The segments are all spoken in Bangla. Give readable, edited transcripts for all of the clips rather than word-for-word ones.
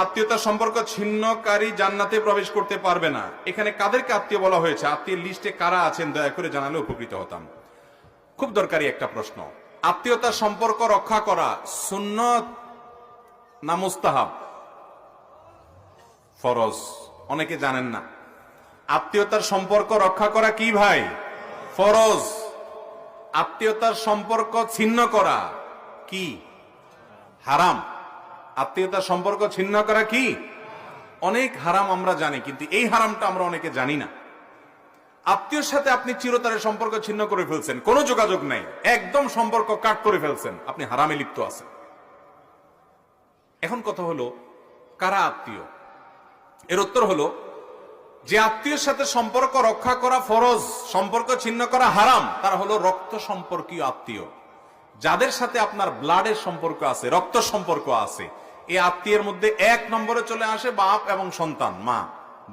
আত্মীয়তার সম্পর্ক ছিন্নকারী জান্নাতে প্রবেশ করতে পারবে না। এখানে কাদেরকে আত্মীয় বলা হয়েছে, আত্মীয়ের লিস্টে কারা আছেন দয়া করে জানালে উপকৃত হতাম। খুব দরকারি একটা প্রশ্ন। আত্মীয়তার সম্পর্ক রক্ষা করা সুন্নত না মুস্তাহাব? ফরজ। অনেকে জানেন না আত্মীয়তার সম্পর্ক রক্ষা করা কি ভাই? ফরজ। আত্মীয়তার সম্পর্ক ছিন্ন করা কি? হারাম। আত্মীয়তার সম্পর্ক ছিন্ন করা কি? অনেক হারাম আমরা জানি, কিন্তু এই হারামটা আমরা অনেকে জানি না। আত্মীয়র সাথে আপনি চিরতরের সম্পর্ক ছিন্ন করে ফেলছেন, কোনো যোগাযোগ নাই, একদম সম্পর্ক কাট করে ফেলছেন, আপনি হারামে লিপ্ত আছেন। এখন কথা হলো কারা আত্মীয়? এর উত্তর হলো, যে আত্মীয়ের সাথে সম্পর্ক রক্ষা করা ফরজ, সম্পর্ক ছিন্ন করা হারাম, তারা হলো রক্ত সম্পর্কীয় আত্মীয়। যাদের সাথে আপনার ব্লাডের সম্পর্ক আছে, রক্ত সম্পর্ক আছে, এই আত্মীয়ের মধ্যে এক নম্বরে চলে আসে বাপ এবং সন্তান, মা,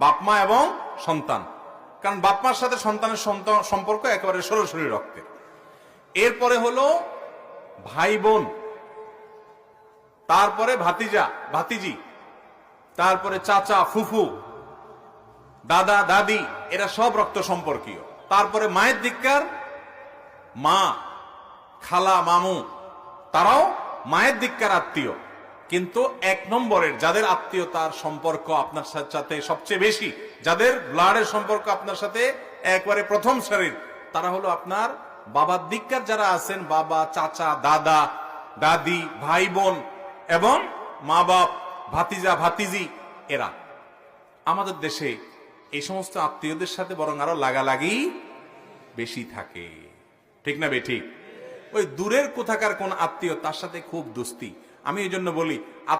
বাপ মা এবং সন্তান। কারণ বাপ মার সাথে সন্তানের সম্পর্ক একেবারে সরাসরি রক্তের। এরপরে হলো ভাই বোন, তারপরে ভাতিজা ভাতিজি, তারপরে চাচা ফুফু, দাদা দাদি, এরা সব রক্ত সম্পর্কীয়। তারপরে মায়ের দিককার মা, খালা, মামু, তারাও মায়ের দিককার আত্মীয়। কিন্তু এক নম্বরের যাদের আত্মীয়তার সম্পর্ক আপনার সাথে সবচেয়ে বেশি, যাদের ব্লাডের সম্পর্ক আপনার সাথে একবারে প্রথম সারির, তারা হলো আপনার বাবার দিককার যারা আছেন, বাবা, চাচা, দাদা, দাদি, ভাই বোন এবং মা বাপ, ভাতিজা ভাতিজি, এরা। আমাদের দেশে এই সমস্ত আত্মীয়দের সাথে বরং আরো লাগালাগি বেশি থাকে, ঠিক না বেঠিক? ওই দূরের কোথাকার কোন আত্মীয়, তার সাথে খুব দোস্তি। আমি এই জন্য বলি